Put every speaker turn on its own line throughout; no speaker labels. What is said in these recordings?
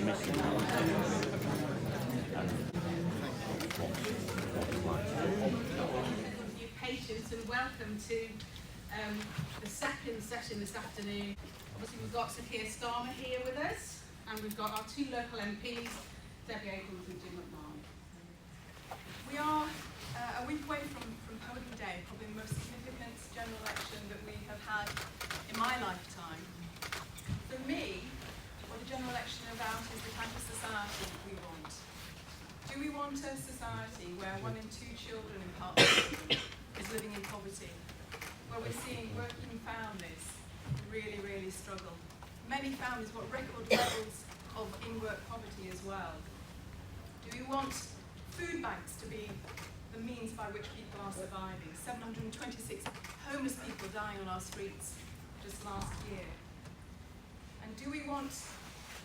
Your patience, and welcome to the second session this afternoon. Obviously we've got Sir Keir Starmer here with us, and we've got our two local MPs, Debbie Abrams and Jim McMahon.
We are a week away from polling day, probably the most significant general election that we have had in my lifetime. For me, what the general election is about is the type of society we want. Do we want a society where 1 in 2 children in partnership is living in poverty? Where we're seeing working families really, really struggle. Many families want record levels of in-work poverty as well. Do we want food banks to be the means by which people are surviving? 726 homeless people dying on our streets just last year. And do we want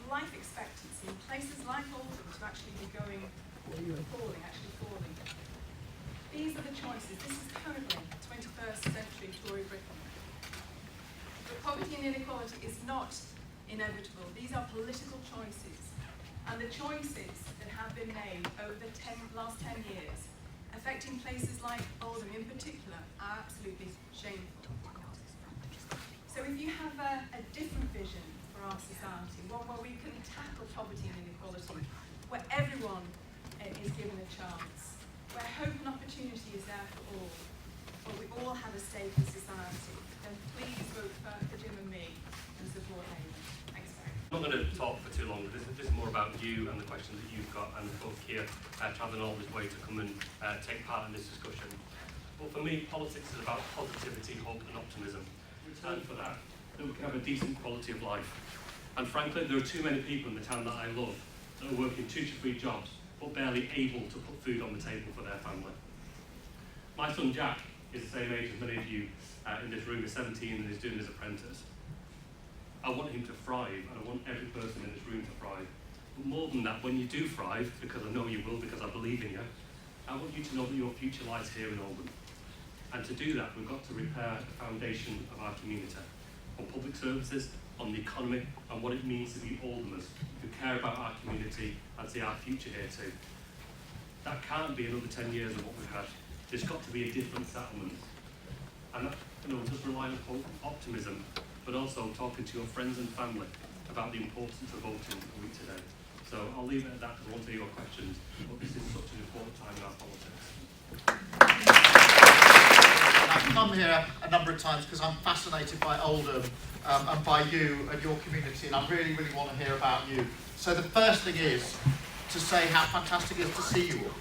life expectancy in places like Oldham to actually be falling? These are the choices. This is currently 21st century Tory Britain. But poverty and inequality is not inevitable. These are political choices. And the choices that have been made over the last 10 years, affecting places like Oldham in particular, are absolutely shameful. So if you have a different vision for our society, one where we can tackle poverty and inequality, where everyone is given a chance, where hope and opportunity is there for all, where we all have a stake in society, then please vote for Jim and me and support Labour. Thanks very much.
I'm not going to talk for too long. This is more about you and the questions that you've got, and both Keir travelling all this way to come and take part in this discussion. But for me, politics is about positivity, hope and optimism. And for that we can have a decent quality of life. And frankly, there are too many people in the town that I love that are working 2 to 3 jobs but barely able to put food on the table for their family. My son Jack is the same age as many of you in this room, is 17 and is doing his apprentice. I want him to thrive, and I want every person in this room to thrive. But more than that, when you do thrive, because I know you will, because I believe in you, I want you to know that your future lies here in Oldham. And to do that, we've got to repair the foundation of our community, on public services, on the economy, and what it means to be Oldhamers who care about our community and see our future here too. That can't be another 10 years of what we've had. There's got to be a different settlement. And that, just rely on hope, optimism, but also talking to your friends and family about the importance of voting a week today. So I'll leave it at that because I want to hear your questions, but this is such an important time in our politics.
I've come here a number of times because I'm fascinated by Oldham and by you and your community, and I really, really want to hear about you. So the first thing is to say how fantastic it is to see you all.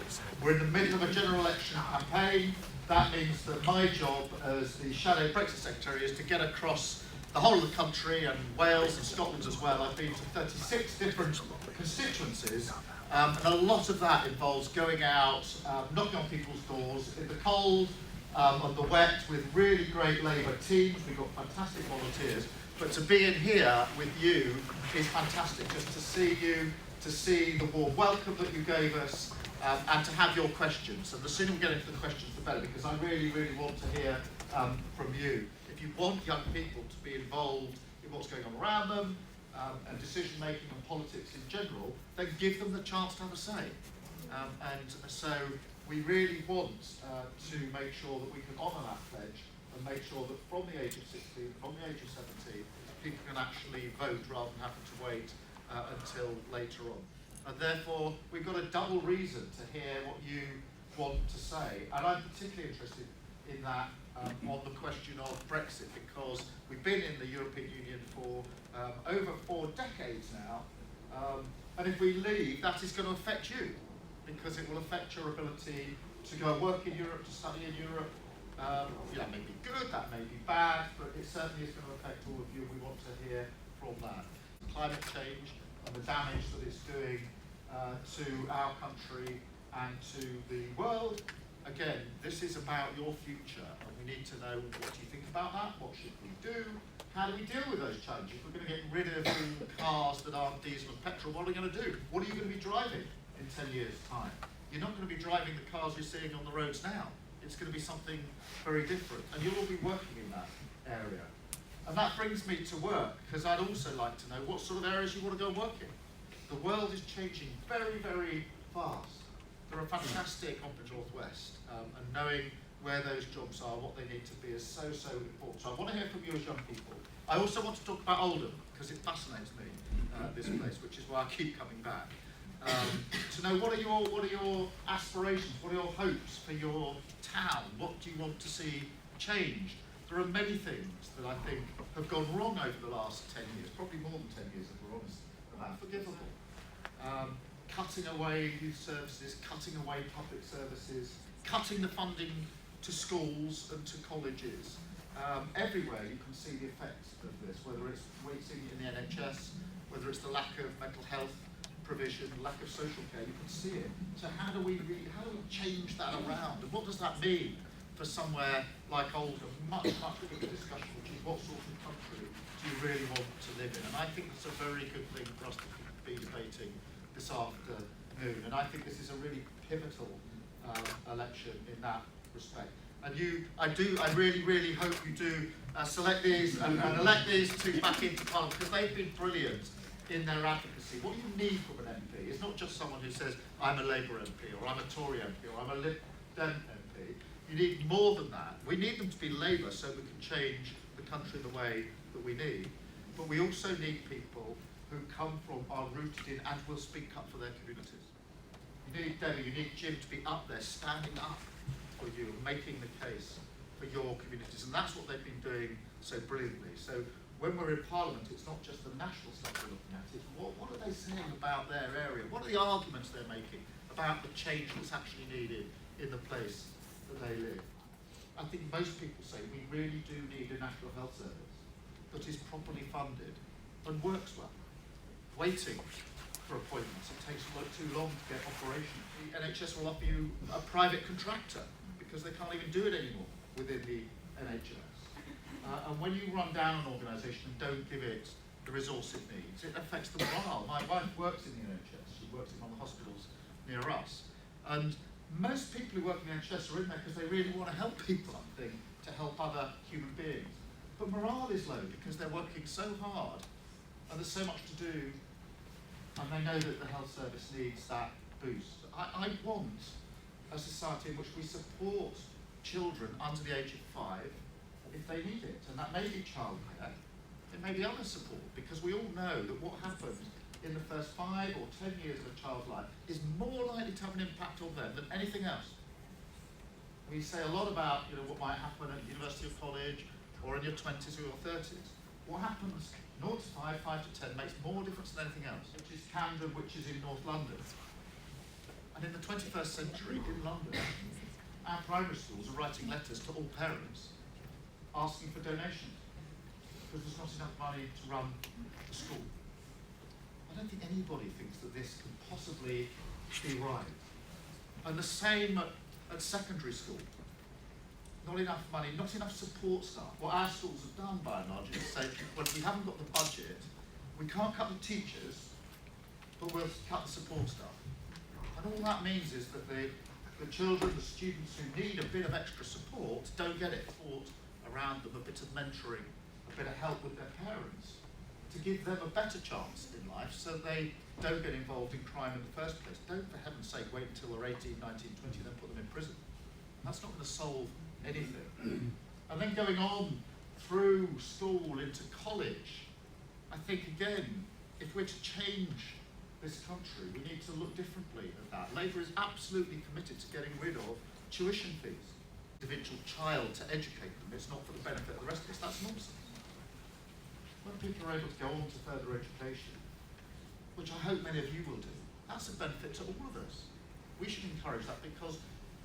We're in the middle of a general election campaign. That means that my job as the Shadow Brexit Secretary is to get across the whole of the country and Wales and Scotland as well. I've been to 36 different constituencies, and a lot of that involves going out, knocking on people's doors in the cold, on the wet, with really great Labour teams. We've got fantastic volunteers. But to be in here with you is fantastic, just to see you, to see the warm welcome that you gave us, and to have your questions. And the sooner we get into the questions, the better, because I really, really want to hear from you. If you want young people to be involved in what's going on around them, and decision making and politics in general, then give them the chance to have a say. And so we really want to make sure that we can honour that pledge and make sure that from the age of 16, from the age of 17, people can actually vote rather than having to wait until later on. And therefore, we've got a double reason to hear what you want to say. And I'm particularly interested in that on the question of Brexit, because we've been in the European Union for over 4 decades now. And if we leave, that is going to affect you, because it will affect your ability to go and work in Europe, to study in Europe. That may be good, that may be bad, but it certainly is going to affect all of you. We want to hear from that. Climate change and the damage that it's doing to our country and to the world. Again, this is about your future, and we need to know, what do you think about that? What should we do? How do we deal with those challenges? We're going to get rid of the cars that aren't diesel and petrol. What are we going to do? What are you going to be driving in 10 years' time? You're not going to be driving the cars you're seeing on the roads now. It's going to be something very different, and you'll all be working in that area. And that brings me to work, because I'd also like to know what sort of areas you want to go and work in. The world is changing very, very fast. There are fantastic on the Northwest, and knowing where those jobs are, what they need to be, is so, so important. So I want to hear from you as young people. I also want to talk about Oldham, because it fascinates me, this place, which is why I keep coming back. To know what are your aspirations, what are your hopes for your town, what do you want to see changed? There are many things that I think have gone wrong over the last 10 years, probably more than 10 years if we're honest, unforgivable. Cutting away youth services, cutting away public services, cutting the funding to schools and to colleges. Everywhere you can see the effects of this, whether it's waiting in the NHS, whether it's the lack of mental health provision, lack of social care, you can see it. So how do we change that around? And what does that mean for somewhere like Oldham? Much bigger discussion, which is what sort of country do you really want to live in? And I think it's a very good thing for us to be debating this afternoon. And I think this is a really pivotal election in that respect. And I really hope you do select these and elect these two back into Parliament, because they've been brilliant in their advocacy. What you need from an MP is not just someone who says, I'm a Labour MP, or I'm a Tory MP, or I'm a Lib Dem MP. You need more than that. We need them to be Labour so we can change the country the way that we need. But we also need people who come from, are rooted in, and will speak up for their communities. You need Debbie, you need Jim to be up there, standing up for you, making the case for your communities. And that's what they've been doing so brilliantly. So when we're in Parliament, it's not just the national stuff we're looking at, it's what are they saying about their area? What are the arguments they're making about the change that's actually needed in the place that they live? I think most people say we really do need a national health service that is properly funded and works well. Waiting for appointments, it takes too long to get operational. The NHS will offer you a private contractor because they can't even do it anymore within the NHS. And when you run down an organisation and don't give it the resource it needs, it affects the morale. My wife works in the NHS. She works in one of the hospitals near us. And most people who work in the NHS are in there because they really want to help people, I think, to help other human beings. But morale is low because they're working so hard and there's so much to do, and they know that the health service needs that boost. I want a society in which we support children under the age of 5 if they need it, and that may be childcare, it may be other support, because we all know that what happens in the first 5 or 10 years of a child's life is more likely to have an impact on them than anything else. We say a lot about what might happen at university or college, or in your 20s or your 30s. What happens 0 to 5, 5 to 10 makes more difference than anything else, which is Camden, which is in North London. And in the 21st century in London, our primary schools are writing letters to all parents asking for donations because there's not enough money to run the school. I don't think anybody thinks that this can possibly be right. And the same at secondary school. Not enough money, not enough support staff. What our schools have done by and large is say, well, if we haven't got the budget, we can't cut the teachers, but we'll cut the support staff. And all that means is that the children, the students who need a bit of extra support don't get it. Support around them, a bit of mentoring, a bit of help with their parents, to give them a better chance in life so they don't get involved in crime in the first place. Don't, for heaven's sake, wait until they're 18, 19, 20, then put them in prison. That's not going to solve anything. And then going on through school into college, I think again, if we're to change this country, we need to look differently at that. Labour is absolutely committed to getting rid of tuition fees. Individual child to educate them, it's not for the benefit of the rest of us. That's nonsense. When people are able to go on to further education, which I hope many of you will do, that's a benefit to all of us. We should encourage that because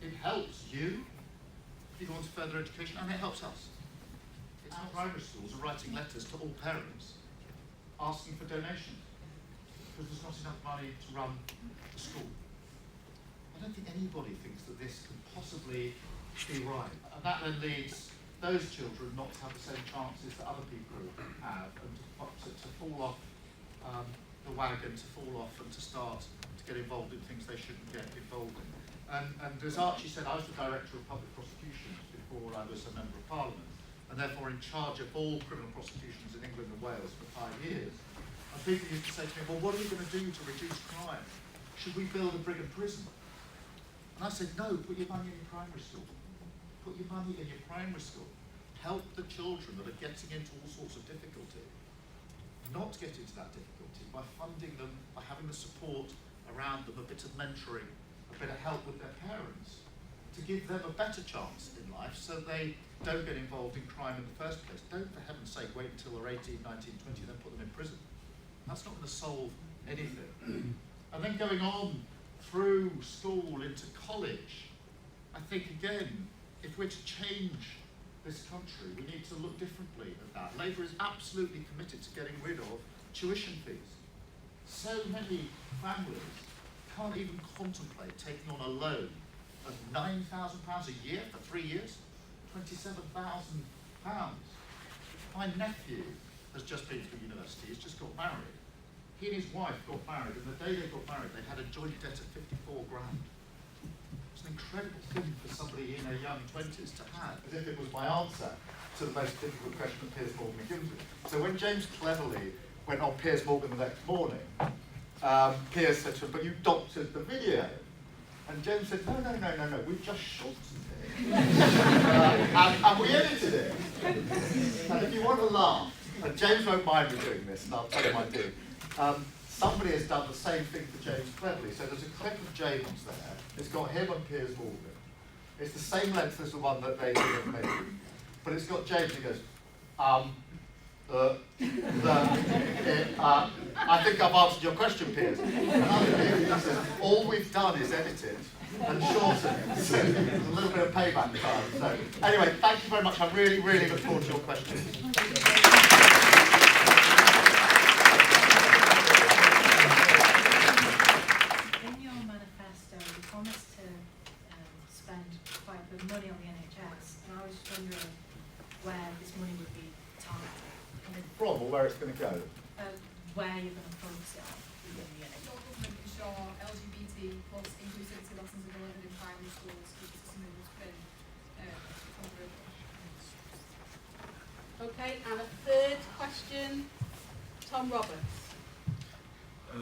it helps you if you go on to further education, and it helps us. Our primary schools are writing letters to all parents asking for donations because there's not enough money to run the school. I don't think anybody thinks that this can possibly be right. And that then leads those children not to have the same chances that other people have, and to fall off the wagon, to fall off and to start to get involved in things they shouldn't get involved in. And as Archie said, I was the Director of Public Prosecutions before I was a Member of Parliament, and therefore in charge of all criminal prosecutions in England and Wales for 5 years. And people used to say to me, well, what are we going to do to reduce crime? Should we build a Brigham prison? And I said, no, put your money in your primary school. Put your money in your primary school. Help the children that are getting into all sorts of difficulty not get into that difficulty by funding them, by having the support around them, a bit of mentoring, a bit of help with their parents, to give them a better chance in life so they don't get involved in crime in the first place. Don't, for heaven's sake, wait until they're 18, 19, 20, then put them in prison. That's not going to solve anything. And then going on through school into college, I think, again, if we're to change this country, we need to look differently at that. Labour is absolutely committed to getting rid of tuition fees. So many families can't even contemplate taking on a loan of £9,000 a year for 3 years, £27,000. My nephew has just been through university, he's just got married. He and his wife got married, and the day they got married, they had a joint debt of 54 grand. It's an incredible thing for somebody in their young 20s to have. As if it was my answer to the most difficult question that Piers Morgan had given me. So when James cleverly went on Piers Morgan the next morning, Piers said to him, but you doctored the video. And James said, no, we just shortened it. And we edited it. And if you want to laugh, and James won't mind me doing this, and I'll tell him I do, somebody has done the same thing for James cleverly. So there's a clip of James there. It's got him and Piers Morgan. It's the same length as the one that they did of me. But it's got James, he goes, I think I've answered your question, Piers. And he says, all we've done is edited and shortened it. So there's a little bit of payback time. So anyway, thank you very much. I really, really look forward to your questions.
In your manifesto, you promised to spend quite a bit of money on the NHS, and I was just wondering where this money would be targeted.
From or where it's going to go?
Where you're going to focus it on within the NHS.
Your government ensure LGBT plus inclusivity lessons are delivered in primary schools, which is something that's been controversial.
Okay, and a third question, Tom Roberts.
I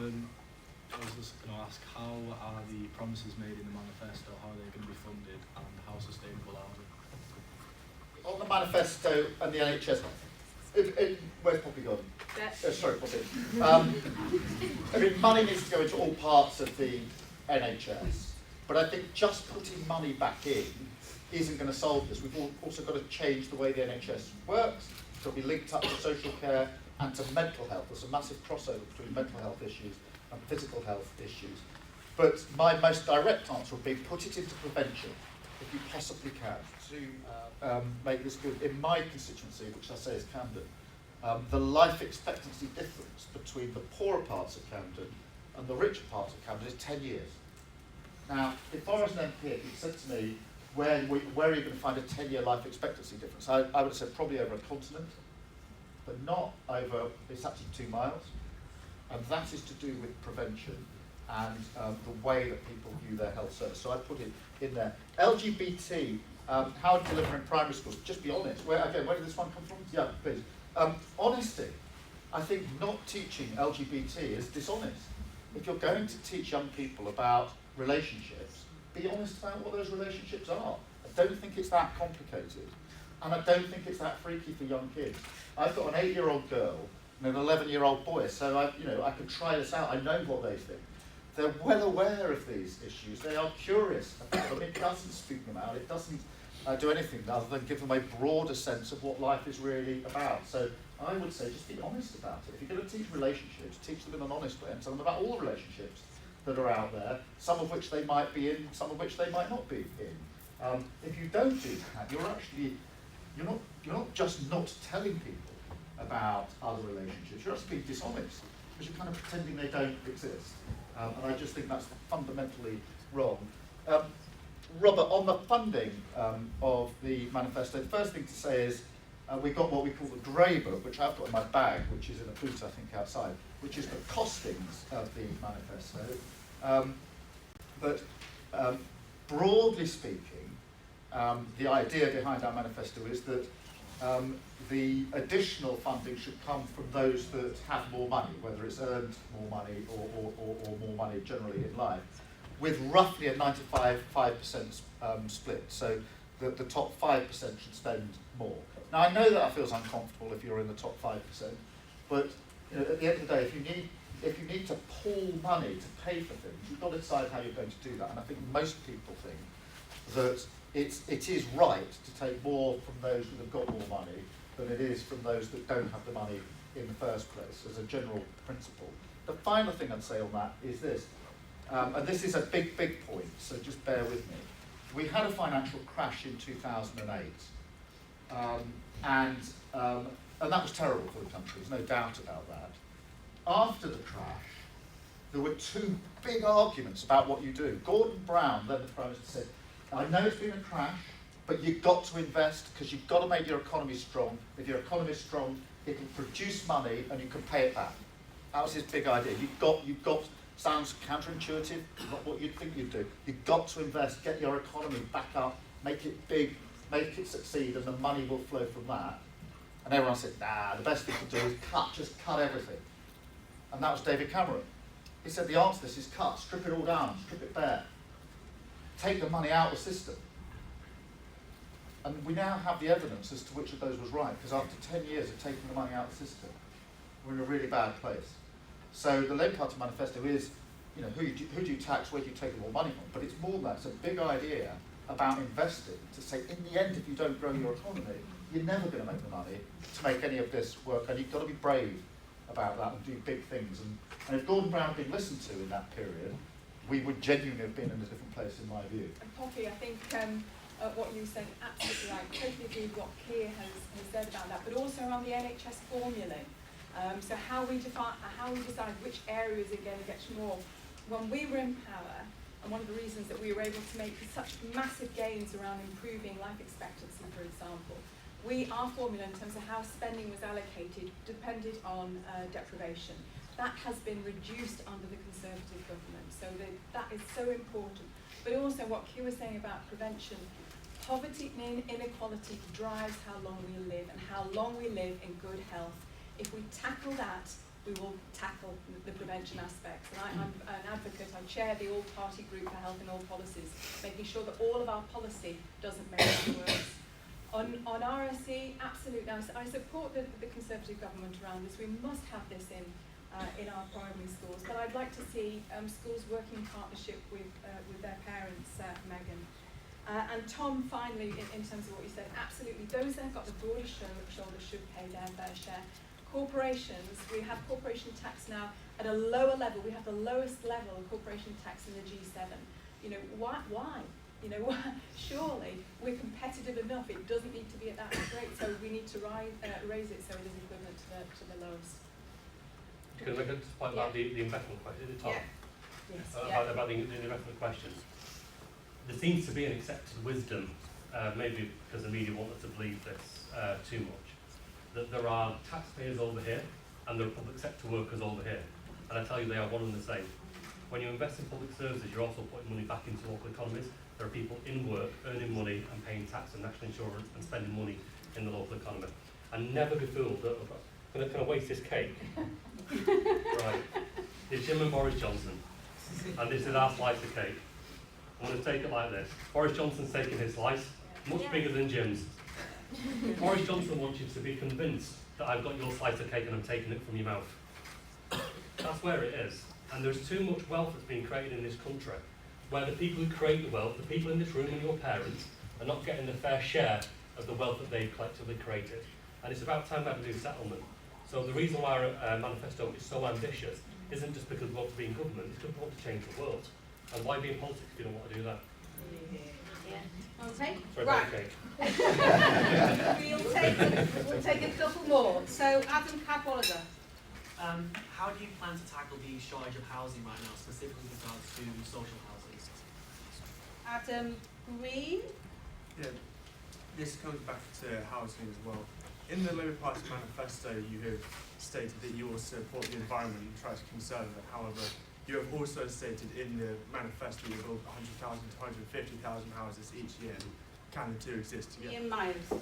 was just going to ask, how are the promises made in the manifesto, how are they going to be funded, and how sustainable are they?
On the manifesto and the NHS, where's Poppy gone? Sorry, Poppy. I mean, money needs to go into all parts of the NHS, but I think just putting money back in isn't going to solve this. We've also got to change the way the NHS works. It's got to be linked up to social care and to mental health. There's a massive crossover between mental health issues and physical health issues. But my most direct answer would be put it into prevention, if you possibly can, to make this good. In my constituency, which I say is Camden, the life expectancy difference between the poorer parts of Camden and the richer parts of Camden is 10 years. Now, if I was an MP, if you said to me, where are you going to find a 10-year life expectancy difference? I would have said probably over a continent, but not over, it's actually 2 miles. And that is to do with prevention and the way that people view their health service. So I put it in there. LGBT, how to deliver in primary schools. Just be honest. Where did this one come from? Yeah, please. Honesty. I think not teaching LGBT is dishonest. If you're going to teach young people about relationships, be honest about what those relationships are. I don't think it's that complicated. And I don't think it's that freaky for young kids. I've got an 8-year-old girl and an 11-year-old boy, so I could try this out. I know what they think. They're well aware of these issues. They are curious about them. It doesn't spook them out. It doesn't do anything other than give them a broader sense of what life is really about. So I would say just be honest about it. If you're going to teach relationships, teach them in an honest way and tell them about all the relationships that are out there, some of which they might be in, some of which they might not be in. If you don't do that, you're not just not telling people about other relationships, you're actually being dishonest because you're kind of pretending they don't exist. And I just think that's fundamentally wrong. Robert, on the funding of the manifesto, the first thing to say is we've got what we call the grey book, which I've got in my bag, which is in a boot, I think, outside, which is the costings of the manifesto. But broadly speaking, the idea behind our manifesto is that the additional funding should come from those that have more money, whether it's earned more money or more money generally in life, with roughly a 95% split. So the top 5% should spend more. Now I know that feels uncomfortable if you're in the top 5%, but at the end of the day, if you need to pool money to pay for things, you've got to decide how you're going to do that. And I think most people think that it is right to take more from those that have got more money than it is from those that don't have the money in the first place, as a general principle. The final thing I'd say on that is this, and this is a big point, so just bear with me. We had a financial crash in 2008, and that was terrible for the country, there's no doubt about that. After the crash, there were two big arguments about what you do. Gordon Brown, then the Prime Minister, said, I know it's been a crash, but you've got to invest because you've got to make your economy strong. If your economy is strong, it can produce money and you can pay it back. That was his big idea. You've got, sounds counterintuitive, not what you'd think you'd do. You've got to invest, get your economy back up, make it big, make it succeed, and the money will flow from that. And everyone said, nah, the best thing to do is just cut everything. And that was David Cameron. He said the answer to this is cut, strip it all down, strip it bare. Take the money out of the system. And we now have the evidence as to which of those was right, because after 10 years of taking the money out of the system, we're in a really bad place. So the Labour Party manifesto is, who do you tax, where do you take more money from? But it's more than that, it's a big idea about investing, to say in the end, if you don't grow your economy, you're never going to make the money to make any of this work, and you've got to be brave about that and do big things. And if Gordon Brown had been listened to in that period, we would genuinely have been in a different place, in my view.
And Poppy, I think what you said, absolutely right. Totally agree with what Keir has said about that, but also around the NHS formulae. So how we decide which areas are going to get more. When we were in power, and one of the reasons that we were able to make such massive gains around improving life expectancy, for example, our formula in terms of how spending was allocated depended on deprivation. That has been reduced under the Conservative government, so that is so important. But also what Keir was saying about prevention, poverty and inequality drives how long we live and how long we live in good health. If we tackle that, we will tackle the prevention aspects. And I'm an advocate, I chair the all-party group for health and all policies, making sure that all of our policy doesn't make it worse. On RSE, absolutely. I support the Conservative government around this. We must have this in our primary schools, but I'd like to see schools working in partnership with their parents, Megan. And Tom, finally, in terms of what you said, absolutely, those that have got the broadest shoulders should pay their fair share. Corporations, we have corporation tax now at a lower level. We have the lowest level of corporation tax in the G7. Why? Surely we're competitive enough. It doesn't need to be at that rate, so we need to raise it so it is equivalent to the lowest.
Can I make a point about the investment question at the top?
Yeah. Yes.
About the investment questions. There seems to be an accepted wisdom, maybe because the media want us to believe this too much, that there are taxpayers over here and there are public sector workers over here. And I tell you, they are one and the same. When you invest in public services, you're also putting money back into local economies. There are people in work, earning money and paying tax and national insurance and spending money in the local economy. And never be fooled that, can I waste this cake? Right. It's Jim and Boris Johnson. And this is our slice of cake. I'm going to take it like this. Boris Johnson's taking his slice, much bigger than Jim's. Boris Johnson wants you to be convinced that I've got your slice of cake and I'm taking it from your mouth. That's where it is. And there's too much wealth that's being created in this country, where the people who create the wealth, the people in this room and your parents, are not getting the fair share of the wealth that they've collectively created. And it's about time we have a new settlement. So the reason why our manifesto is so ambitious isn't just because we want to be in government, it's because we want to change the world. And why be in politics if you don't want to do that?
Okay.
Sorry,
Right.
cake.
We'll take a couple more. So Adam Cadwallader.
How do you plan to tackle the shortage of housing right now, specifically with regards to social housing?
Adam Green.
Yeah, this comes back to housing as well. In the Labour Party manifesto, you have stated that you will support the environment and try to conserve it. However, you have also stated in the manifesto you build 100,000 to 150,000 houses each year. Can the two exist together?
Ian Myers.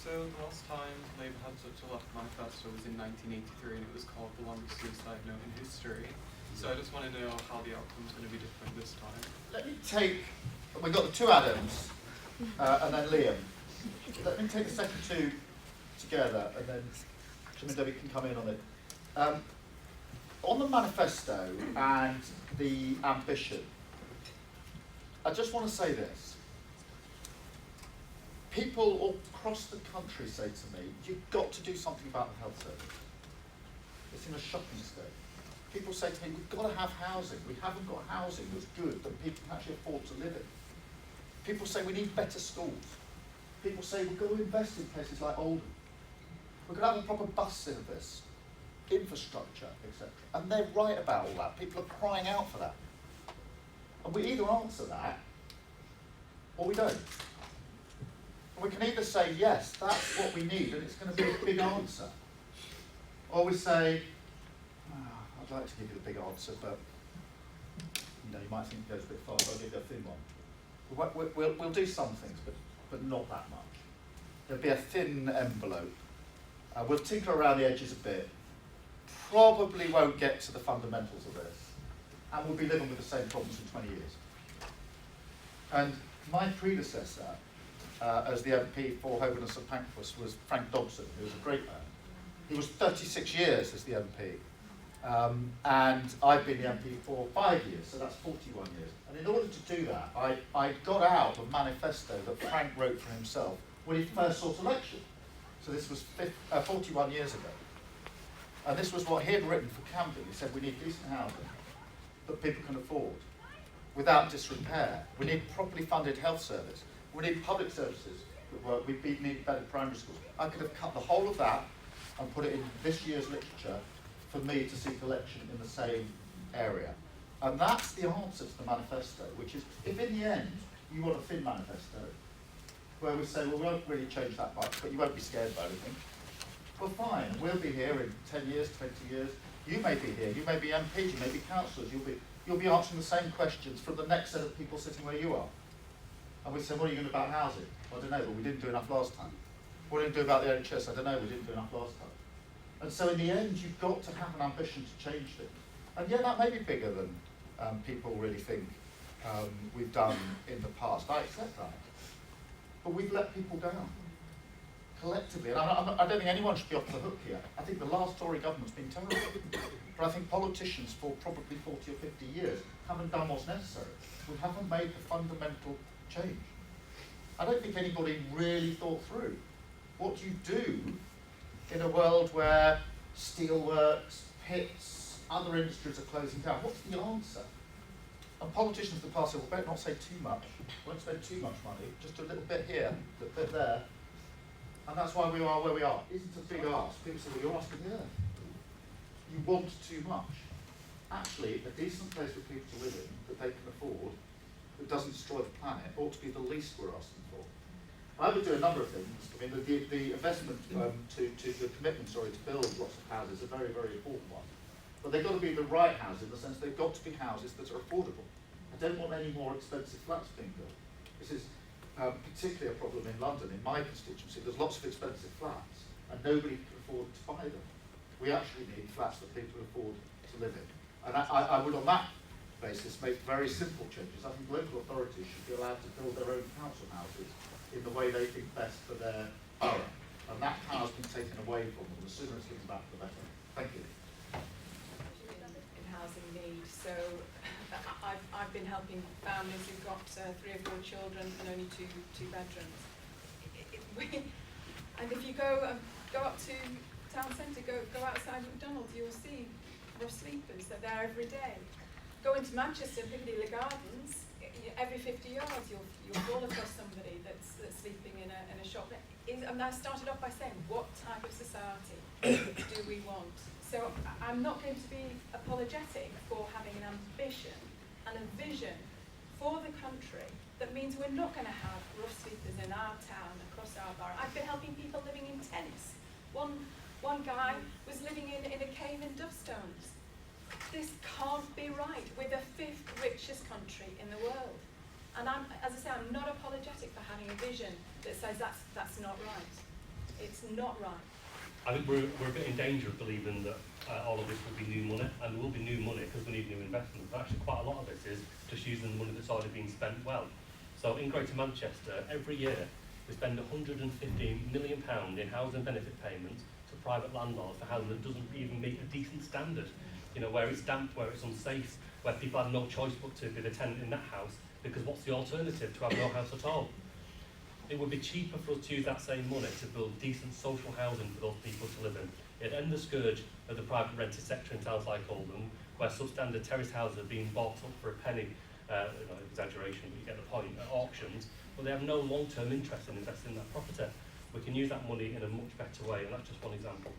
So the last time Labour had such a left manifesto was in 1983, and it was called the longest suicide note in history. So I just wanted to know how the outcome's going to be different this time.
Let me take, we've got the two Adams, and then Liam. Let me take the second two together, and then Jim and Debbie can come in on it. On the manifesto and the ambition, I just want to say this. People all across the country say to me, you've got to do something about the health service. It's in a shocking state. People say to me, we've got to have housing. We haven't got housing that's good, that people can actually afford to live in. People say we need better schools. People say we've got to invest in places like Oldham. We've got to have a proper bus service, infrastructure, etc. And they're right about all that. People are crying out for that. And we either answer that, or we don't. And we can either say, yes, that's what we need, and it's going to be a big answer. Or we say, I'd like to give you the big answer, but you might think it goes a bit far, but I'll give you a thin one. We'll do some things, but not that much. There'll be a thin envelope. We'll tinker around the edges a bit. Probably won't get to the fundamentals of this. And we'll be living with the same problems in 20 years. And my predecessor as the MP for Holborn and St Pancras was Frank Dobson, who was a great man. He was 36 years as the MP. And I've been the MP for 5 years, so that's 41 years. And in order to do that, I got out a manifesto that Frank wrote for himself when he first sought election. So this was 41 years ago. And this was what he had written for Camden. He said, we need decent housing that people can afford, without disrepair. We need properly funded health service. We need public services that work. We need better primary schools. I could have cut the whole of that and put it in this year's literature for me to seek election in the same area. And that's the answer to the manifesto, which is, if in the end you want a thin manifesto, where we say, well, we won't really change that much, but you won't be scared by anything, well, fine, we'll be here in 10 years, 20 years. You may be here, you may be MPs, you may be councillors, you'll be answering the same questions from the next set of people sitting where you are. And we say, what are you going to do about housing? Well, I don't know, but we didn't do enough last time. What are you going to do about the NHS? I don't know, we didn't do enough last time. And so in the end, you've got to have an ambition to change things. And yeah, that may be bigger than people really think we've done in the past. I accept that. But we've let people down, collectively. And I don't think anyone should be off the hook here. I think the last Tory government's been terrible. But I think politicians for probably 40 or 50 years haven't done what's necessary. We haven't made the fundamental change. I don't think anybody really thought through what do you do in a world where steelworks, pits, other industries are closing down. What's the answer? And politicians of the past say, well, better not say too much. Won't spend too much money, just a little bit here, a little bit there. And that's why we are where we are. Isn't a big ask. People say, well, you're asking the earth. You want too much. Actually, a decent place for people to live in that they can afford, that doesn't destroy the planet, ought to be the least we're asking for. I would do a number of things. I mean, the investment the commitment, to build lots of houses is a very, very important one. But they've got to be the right houses in the sense they've got to be houses that are affordable. I don't want any more expensive flats being built. This is particularly a problem in London, in my constituency. There's lots of expensive flats and nobody can afford to buy them. We actually need flats that people can afford to live in. And I would, on that basis, make very simple changes. I think local authorities should be allowed to build their own council houses in the way they think best for their borough. And that power's been taken away from them. The sooner it's given back, the better. Thank you.
In housing need. So I've been helping families who've got 3 or 4 children and only two bedrooms. And if you go up to town centre, go outside McDonald's, you'll see rough sleepers. They're there every day. Go into Manchester, Piccadilly Gardens. Every 50 yards, you'll fall across somebody that's sleeping in a shop. And I started off by saying, what type of society do we want? So I'm not going to be apologetic for having an ambition and a vision for the country that means we're not going to have rough sleepers in our town, across our borough. I've been helping people living in tents. One guy was living in a cave in Dovestones. This can't be right. We're the 5th richest country in the world. And as I say, I'm not apologetic for having a vision that says that's not right. It's not right.
I think we're a bit in danger of believing that all of this will be new money, and there will be new money because we need new investment. But actually, quite a lot of this is just using the money that's already been spent well. So in Greater Manchester, every year we spend £115 million in housing benefit payments to private landlords for housing that doesn't even meet a decent standard. You know, where it's damp, where it's unsafe, where people have no choice but to be the tenant in that house, because what's the alternative to have no house at all? It would be cheaper for us to use that same money to build decent social housing for those people to live in. It'd end the scourge of the private rented sector in towns like Oldham, where substandard terrace houses are being bought up for a penny, exaggeration, but you get the point, at auctions, but they have no long-term interest in investing in that property. We can use that money in a much better way, and that's just one example.